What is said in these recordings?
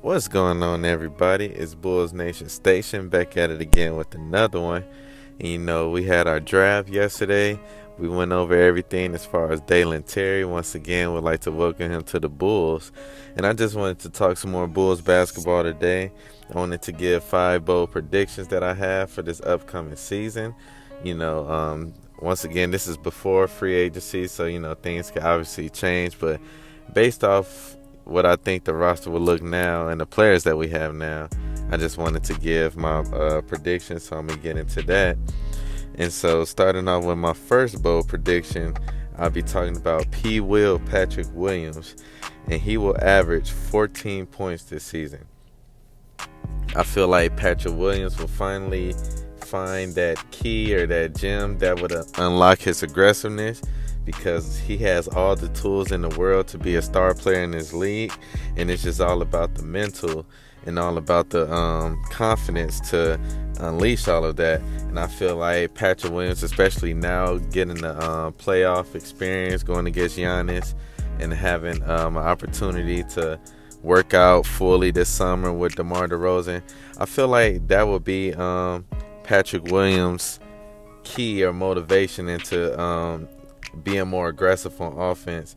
What's going on, everybody? It's Bulls Nation Station back at it again with another one. And we had our draft yesterday. We went over everything as far as Dalen Terry. Once again, would like to welcome him to the Bulls. And I just wanted to talk some more Bulls basketball today. I wanted to give 5 bold predictions that I have for this upcoming season. Once again, this is before free agency, so things can obviously change. But based off what I think the roster will look now and the players that we have now, I just wanted to give my predictions, so I'm going to get into that. And so starting off with my first bold prediction, I'll be talking about Patrick Williams, and he will average 14 points this season. I feel like Patrick Williams will finally find that key or that gem that would unlock his aggressiveness, because he has all the tools in the world to be a star player in this league, and it's just all about the mental and all about the confidence to unleash all of that. And I feel like Patrick Williams, especially now getting the playoff experience, going against Giannis and having an opportunity to work out fully this summer with DeMar DeRozan, I feel like that would be Patrick Williams' key or motivation into being more aggressive on offense.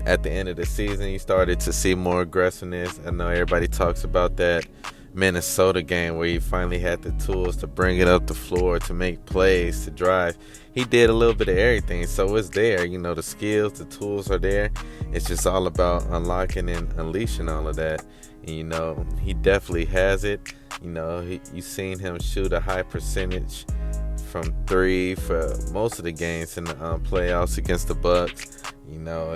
At the end of the season, you started to see more aggressiveness. I know everybody talks about that Minnesota game where he finally had the tools to bring it up the floor, to make plays, to drive. He did a little bit of everything, so it's there. The skills, the tools are there. It's just all about unlocking and unleashing all of that. And, he definitely has it. You've seen him shoot a high percentage from 3 for most of the games in the playoffs against the Bucks.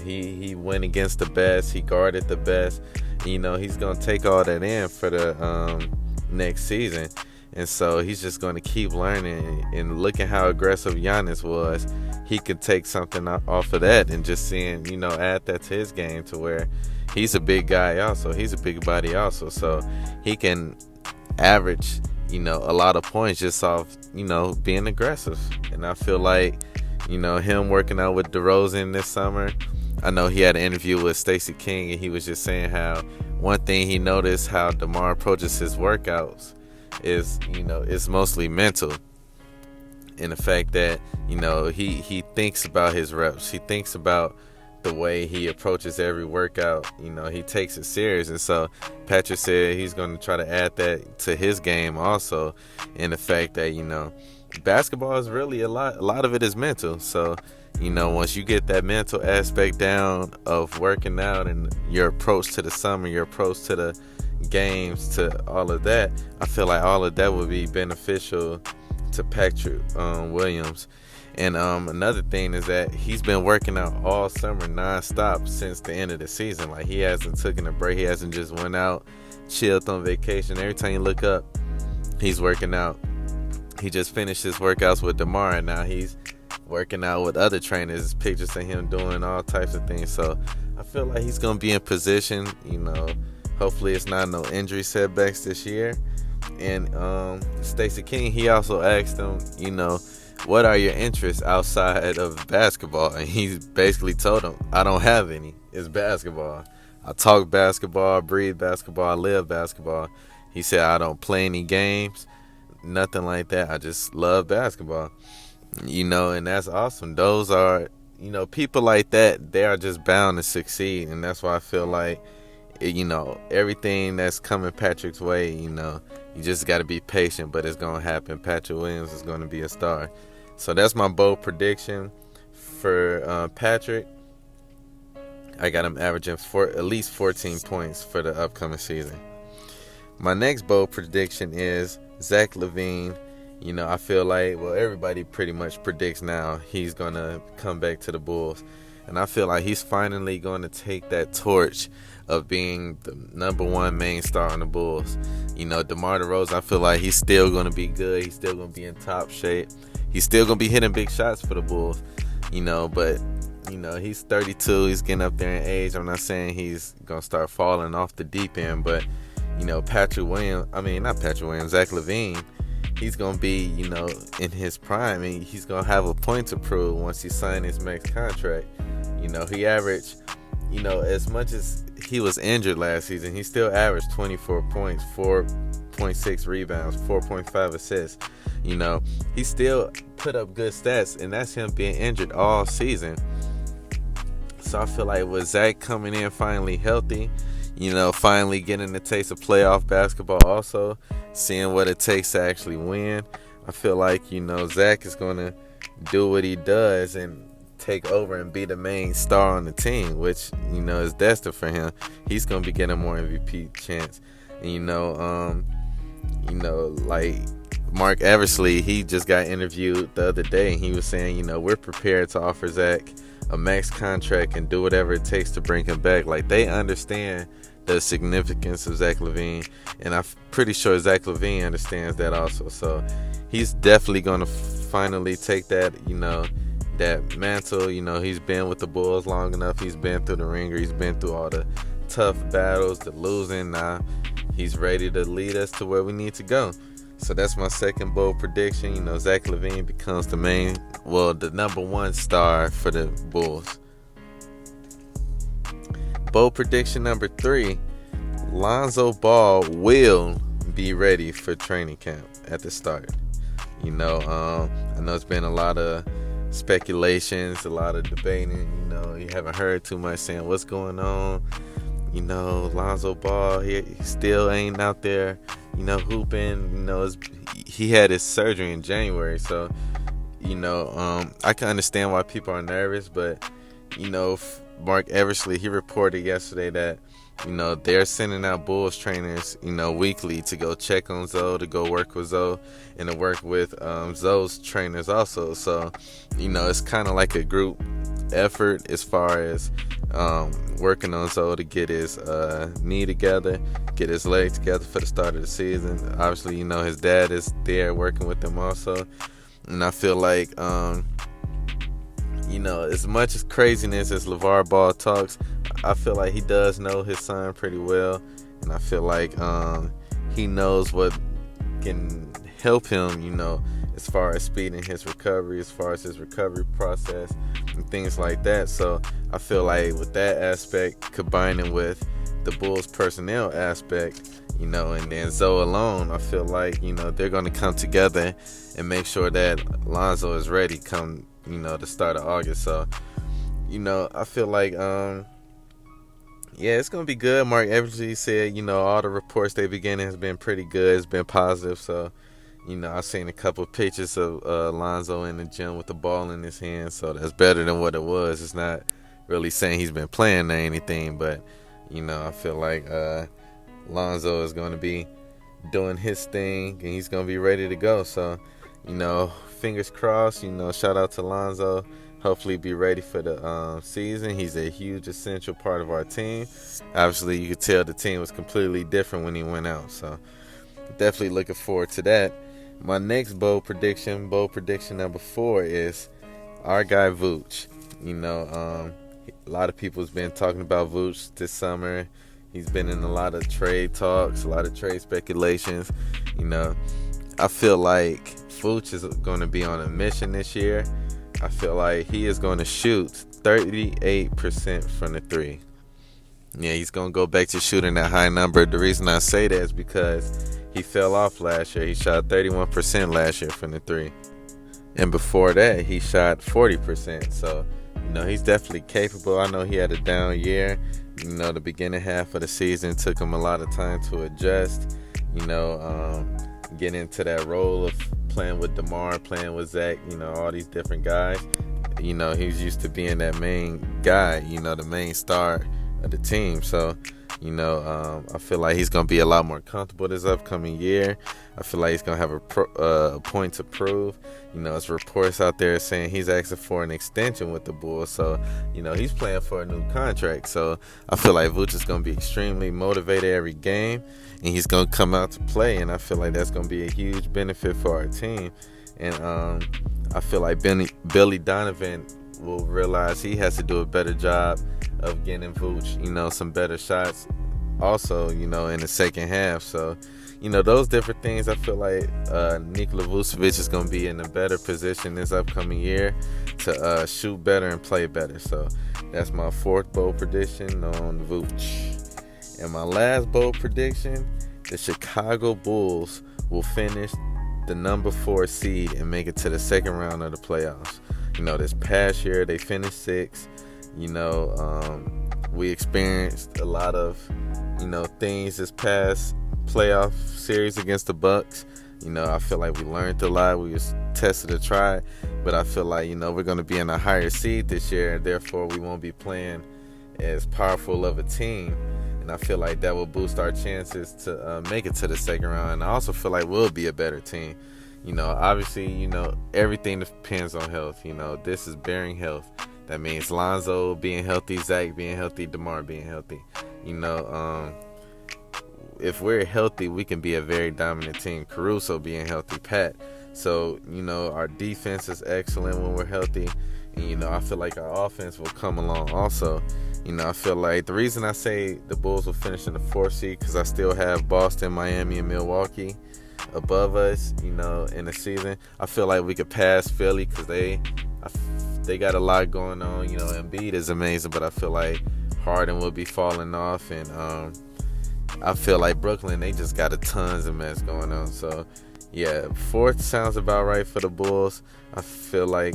He went against the best. He guarded the best. He's going to take all that in for the next season. And so he's just going to keep learning. And looking how aggressive Giannis was, he could take something off of that and just seeing, add that to his game, to where he's a big guy also. He's a big body also. So he can average a lot of points just off, being aggressive. And I feel like, him working out with DeRozan this summer, I know he had an interview with Stacey King, and he was just saying how one thing he noticed how DeMar approaches his workouts is, it's mostly mental. And the fact that, he thinks about his reps. He thinks about the way he approaches every workout. He takes it serious. And so Patrick said he's going to try to add that to his game also. And the fact that, basketball is really a lot of it is mental. So, once you get that mental aspect down of working out and your approach to the summer, your approach to the games, to all of that, I feel like all of that would be beneficial to Patrick Williams. And another thing is that he's been working out all summer nonstop since the end of the season. Like, he hasn't taken a break. He hasn't just went out, chilled on vacation. Every time you look up, he's working out. He just finished his workouts with DeMar, and now he's working out with other trainers. Pictures of him doing all types of things. So I feel like he's going to be in position. Hopefully it's not no injury setbacks this year. And Stacey King, he also asked him, what are your interests outside of basketball? And he basically told him, I don't have any. It's basketball. I talk basketball, I breathe basketball, I live basketball. He said, I don't play any games, nothing like that. I just love basketball. And that's awesome. Those are, people like that, they are just bound to succeed. And that's why I feel like, everything that's coming Patrick's way, you just got to be patient, but it's going to happen. Patrick Williams is going to be a star. So that's my bold prediction for Patrick. I got him averaging at least 14 points for the upcoming season. My next bold prediction is Zach LaVine. I feel like, everybody pretty much predicts now he's going to come back to the Bulls. And I feel like he's finally going to take that torch of being the number one main star on the Bulls. DeMar DeRozan, I feel like he's still going to be good. He's still going to be in top shape. He's still going to be hitting big shots for the Bulls. But, he's 32. He's getting up there in age. I'm not saying he's going to start falling off the deep end. But, Zach LaVine, he's going to be, in his prime. And he's going to have a point to prove once he signs his next contract. He averaged, as much as he was injured last season, he still averaged 24 points, 4.6 rebounds, 4.5 assists. He still put up good stats, and that's him being injured all season. So I feel like with Zach coming in finally healthy, finally getting the taste of playoff basketball, also seeing what it takes to actually win, I feel like, Zach is going to do what he does and take over and be the main star on the team, which, is destined for him. He's going to be getting more MVP chance. And, like Mark Eversley, he just got interviewed the other day, and he was saying, we're prepared to offer Zach a max contract and do whatever it takes to bring him back. Like, they understand the significance of Zach LaVine, and I'm pretty sure Zach LaVine understands that also. So he's definitely going to finally take that, that mantle. He's been with the Bulls long enough. He's been through the ringer. He's been through all the tough battles, the losing. Now he's ready to lead us to where we need to go. So that's my second bold prediction. Zach LaVine becomes the number one star for the Bulls. Bold prediction number 3, Lonzo Ball will be ready for training camp at the start. I know it's been a lot of speculations, a lot of debating. You haven't heard too much saying what's going on. Lonzo Ball, he still ain't out there, hooping. He had his surgery in January, so I can understand why people are nervous, but Mark Eversley, he reported yesterday that they're sending out Bulls trainers weekly to go check on Zoe, to go work with Zoe, and to work with Zoe's trainers also. So it's kind of like a group effort as far as working on Zoe to get his knee together, get his leg together for the start of the season. Obviously, his dad is there working with him also, and I feel like as much as craziness as LeVar Ball talks, I feel like he does know his son pretty well, and I feel like he knows what can help him, as far as speeding his recovery, as far as his recovery process and things like that. So I feel like with that aspect, combining with the Bulls personnel aspect, and then Zoe alone, I feel like, they're going to come together and make sure that Lonzo is ready come, the start of August. So, I feel like, it's going to be good. Mark Eversley said, all the reports they've been getting has been pretty good. It's been positive. So, I've seen a couple pictures of Lonzo in the gym with the ball in his hand. So that's better than what it was. It's not really saying he's been playing or anything, but, I feel like Lonzo is going to be doing his thing, and he's going to be ready to go. So, fingers crossed, shout out to Lonzo. Hopefully be ready for the season. He's a huge essential part of our team. Obviously, you could tell the team was completely different when he went out. So definitely looking forward to that. My next bold prediction number 4, is our guy Vooch. A lot of people's been talking about Vooch this summer. He's been in a lot of trade talks, a lot of trade speculations. I feel like Vooch is going to be on a mission this year. I feel like he is going to shoot 38% from the 3. Yeah, he's going to go back to shooting that high number. The reason I say that is because he fell off last year. He shot 31% last year from the 3. And before that, he shot 40%. So, he's definitely capable. I know he had a down year. The beginning half of the season took him a lot of time to adjust, get into that role of playing with DeMar, playing with Zach, all these different guys. He was used to being that main guy, the main star of the team. So, I feel like he's going to be a lot more comfortable this upcoming year. I feel like he's going to have a point to prove. There's reports out there saying he's asking for an extension with the Bulls. So, he's playing for a new contract. So, I feel like Vooch is going to be extremely motivated every game, and he's going to come out to play. And I feel like that's going to be a huge benefit for our team. And I feel like Billy Donovan will realize he has to do a better job of getting Vooch, some better shots also, in the second half. So, those different things, I feel like Nikola Vucevic is going to be in a better position this upcoming year to shoot better and play better. So that's my 4th bold prediction on Vooch. And my last bold prediction, the Chicago Bulls will finish the number 4 seed and make it to the second round of the playoffs. This past year they finished 6th. We experienced a lot of, things this past playoff series against the Bucks. I feel like we learned a lot. We was tested to try, but I feel like, we're going to be in a higher seed this year, and therefore we won't be playing as powerful of a team. And I feel like that will boost our chances to make it to the second round. And I also feel like we'll be a better team. Obviously, everything depends on health. This is bearing health. That means Lonzo being healthy, Zach being healthy, DeMar being healthy. If we're healthy, we can be a very dominant team. Caruso being healthy, Pat. So, our defense is excellent when we're healthy. And, I feel like our offense will come along also. I feel like the reason I say the Bulls will finish in the 4th seed because I still have Boston, Miami, and Milwaukee above us, in the season. I feel like we could pass Philly because they got a lot going on. Embiid is amazing, but I feel like Harden will be falling off. And I feel like Brooklyn, they just got a tons of mess going on. So, yeah, 4th sounds about right for the Bulls. I feel like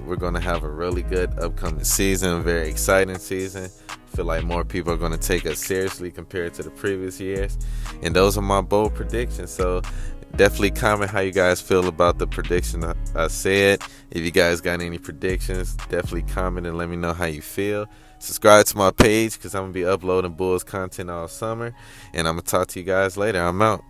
we're going to have a really good upcoming season, a very exciting season. I feel like more people are going to take us seriously compared to the previous years. And those are my bold predictions. So definitely comment how you guys feel about the prediction I said. If you guys got any predictions, definitely comment and let me know how you feel. Subscribe to my page because I'm going to be uploading Bulls content all summer. And I'm going to talk to you guys later. I'm out.